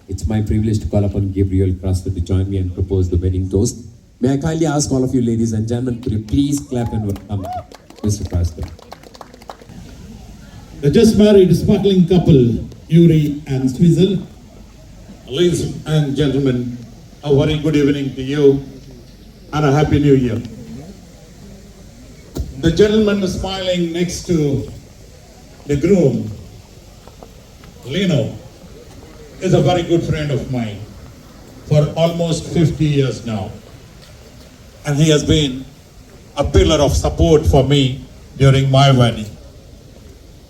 it's my privilege to call upon Gabriel Crosser to join me and propose the wedding toast. May I kindly ask all of you ladies and gentlemen, could you please clap and welcome Mr. Crosser. The just married sparkling couple, YURI and SWEEZEL. Ladies and gentlemen, a very good evening to you and a happy new year. The gentleman smiling next to the groom, Lino, is a very good friend of mine for almost 50 years now. And he has been a pillar of support for me during my wedding.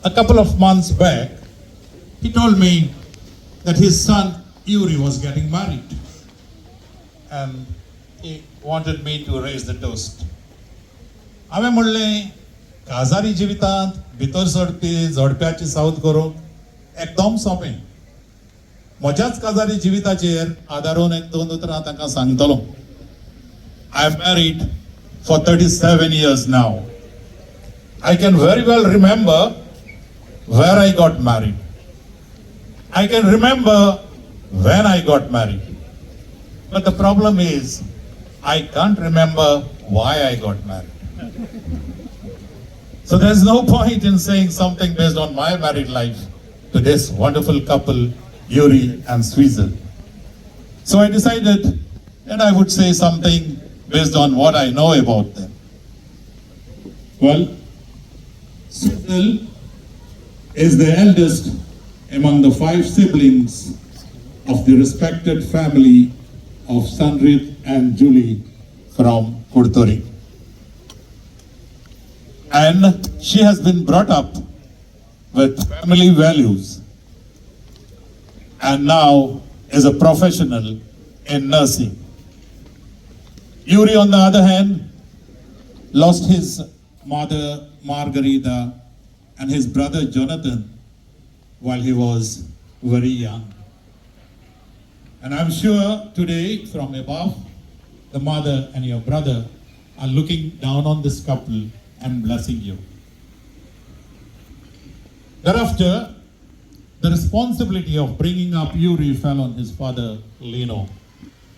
A couple of months back, he told me that his son YURI was getting married and he wanted me to raise the toast. हांवें म्हणलें काजारी जिवितांत भितर सरपी जोडप्याची सावत करूंक एकदम सोंपें. म्हज्याच काजारी जिविताचेर आदारून एक दोन उतरां ताका सांगतलो. I am married for 37 years now. I can very well remember where I got married. I can remember when I got married. But the problem is, I can't remember why I got married. So there's no point in saying something based on my married life to this wonderful couple, YURI and SWEEZEL. So I decided that I would say something based on what I know about them. Well, SWEEZEL is the eldest among the 5 siblings of the respected family of Sandrit and Julie from Kurtori. And she has been brought up with family values and now is a professional in nursing. YURI, on the other hand, lost his mother Margarita and his brother Jonathan while he was very young. And I'm sure today from above, the mother and your brother are looking down on this couple and blessing you. Thereafter, the responsibility of bringing up YURI fell on his father, Lino,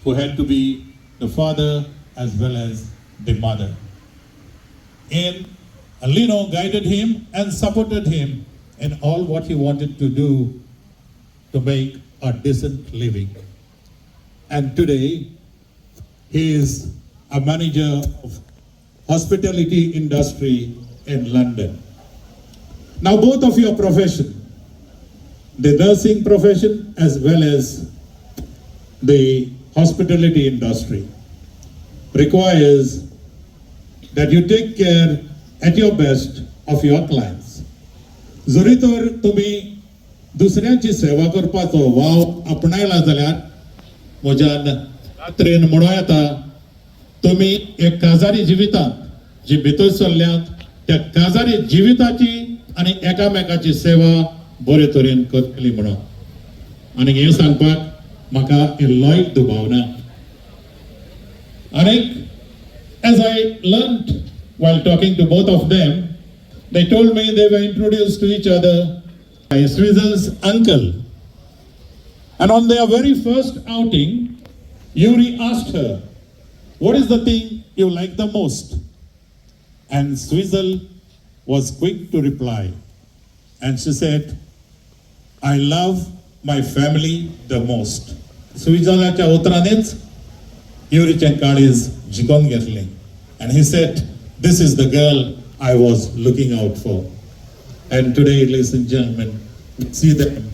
who had to be the father as well as the mother. And Lino guided him and supported him in all what he wanted to do to make a decent living. And today, he is a manager of hospitality industry in London. Now both of your profession, the nursing profession as well as the hospitality industry, requires that you take care at your best of your clients. जरी तर तुम्ही दुसऱ्यांची सेवा करपाचो वाव आपणायला जाल्यार म्हज्यान खात्रेन म्हणूं येता तुम्ही एक काजारी जिवितांत जी भितर सरल्यात त्या काजारी जिविताची आनी एकामेकाची सेवा बरे तरेन करतली म्हणून. आनी हें सांगपाक म्हाका इल्लोय दुबाव ना. And as I learned while talking to both of them, they told me they were introduced to each other by SWEEZEL's uncle. And on their very first outing, YURI asked her, "What is the thing you like the most?" And SWEEZEL was quick to reply. And she said, "I love my family the most." SWEEZELच्या उतरांनीच YURIचें काळीज जिखून घेतलें. And he said, "This is the girl I was looking out for." And today, ladies and gentlemen, we see them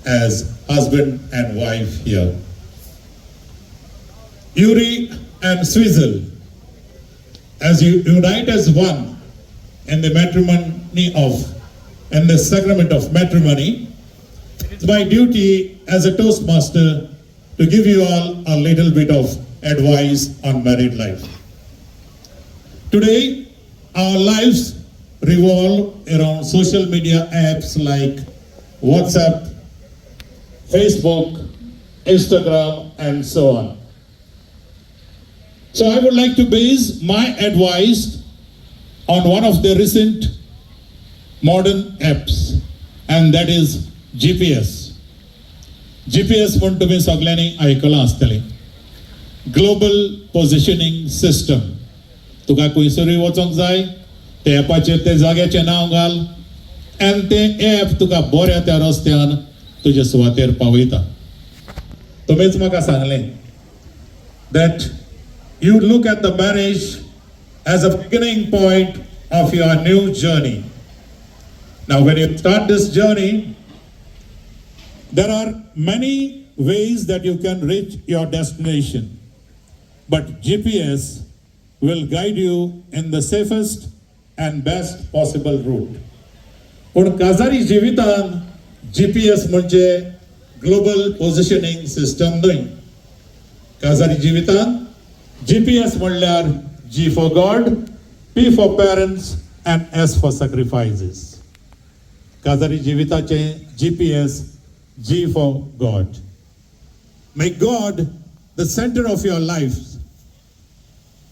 as husband and wife here. YURI and SWEEZEL, as you unite as one in the in the sacrament of matrimony, it's my duty as a Toastmaster to give you all a little bit of advice on married life. Today, our lives revolve around social media apps like WhatsApp, Facebook, Instagram, and so on. So I would like to base my advice on one of the recent modern apps, and that is GPS. GPS म्हण तुम्ही सगळ्यांनी आयकलां आसतलें. Global positioning system. तुका खंयसरूय वचोंक जाय ते एपाचेर ते जाग्याचें नांव घाल आनी तें एप तुका बऱ्या त्या रस्त्यान तुजे सुवातेर पावयता. तुमीच म्हाका सांगलें that you look at the marriage as a beginning point of your new journey. Now when you start this journey, there are many ways that you can reach your destination, but GPS will guide you in the safest and best possible route. पण काजारी जिवितान GPS म्हणजे global positioning system न्हय. काजारी जिवितान GPS म्हणल्यार G for God, P for parents and S for sacrifices. काजारी जिविताचे GPS G for God. Make God the center of your life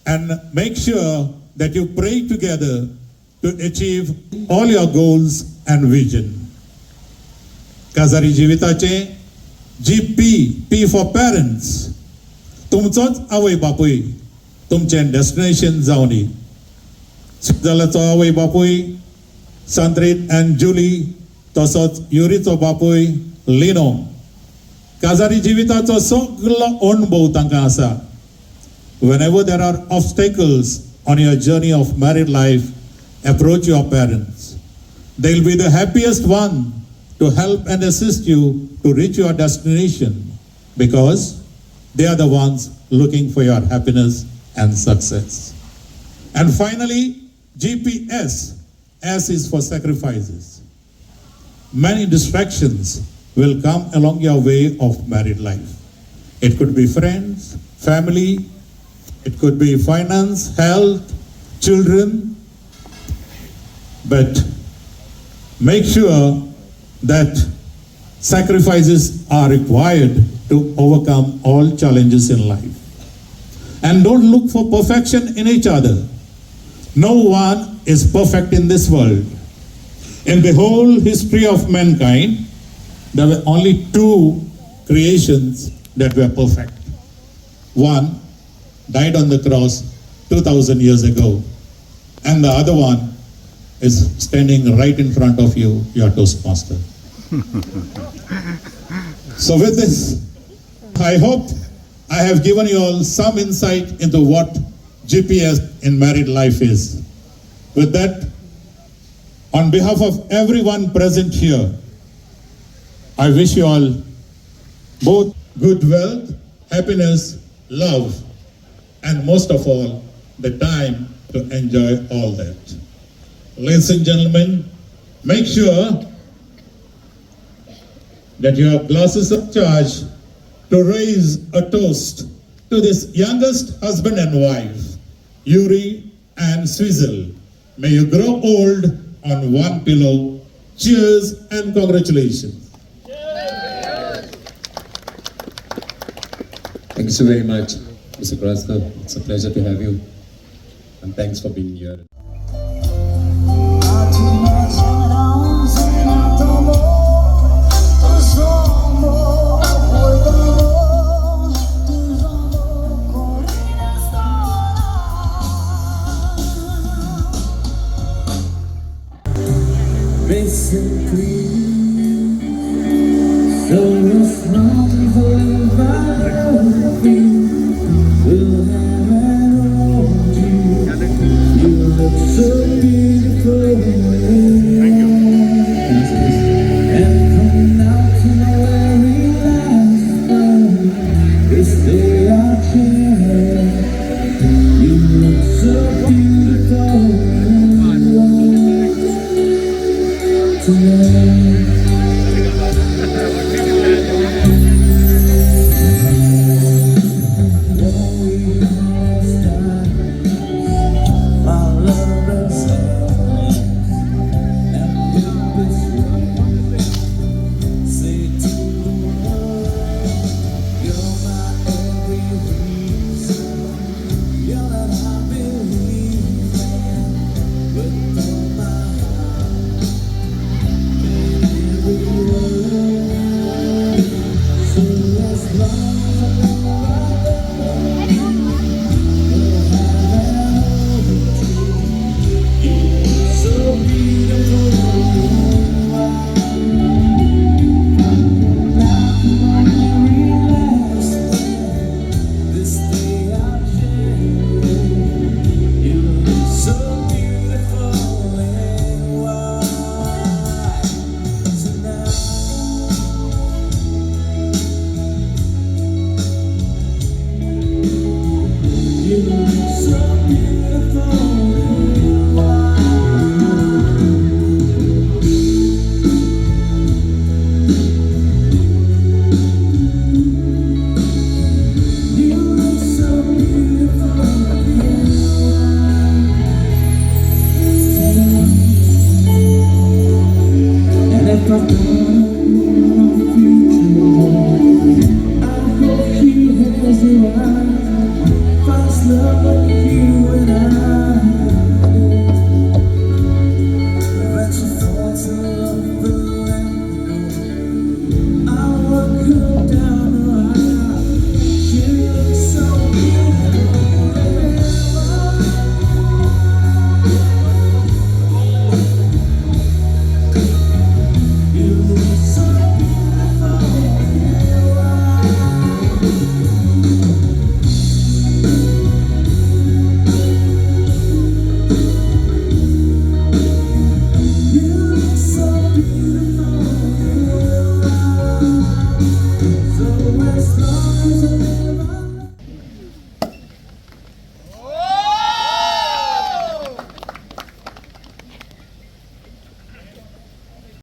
and make sure that you pray together to achieve all your goals and vision. काजारी जिविताचे GP, P for parents. तुमचोच आवय बापूय तुमचें destination जावनी. स्वित्झर्लंडचो आवय बापूय सांद्रीत and जुली, तसोच युरीचो बापूय लिनो. काजारी जिविताचो सगळो अणभव तांकां आसा. Whenever there are obstacles on your journey of married life, approach your parents. They will be the happiest one to help and assist you to reach your destination because they are the ones looking for your happiness and success. And finally, GPS, S is for sacrifices. Many distractions will come along your way of married life. It could be friends, family, it could be finance, health, children, but make sure that sacrifices are required to overcome all challenges in life. And don't look for perfection in each other. No one is perfect in this world. In the whole history of mankind, there were only two creations that were perfect. One died on the cross 2000 years ago, and the other one is standing right in front of you, your Toastmaster. So with this, I hope I have given you all some insight into what GPS in married life is. With that, on behalf of everyone present here, I wish you all both good wealth, happiness, love, and most of all, the time to enjoy all that. Ladies and gentlemen, make sure that you have glasses of charge to raise a toast to this youngest husband and wife, YURI and SWEEZEL. May you grow old on one pillow. Cheers and congratulations. Thank you so very much, Mr. Krasna. It's a pleasure to have you. And thanks for being here. Basically, so it's not we'll have you. You look so beautiful. Thank you. And from now to very last, we stay out here. You look so beautiful. as long as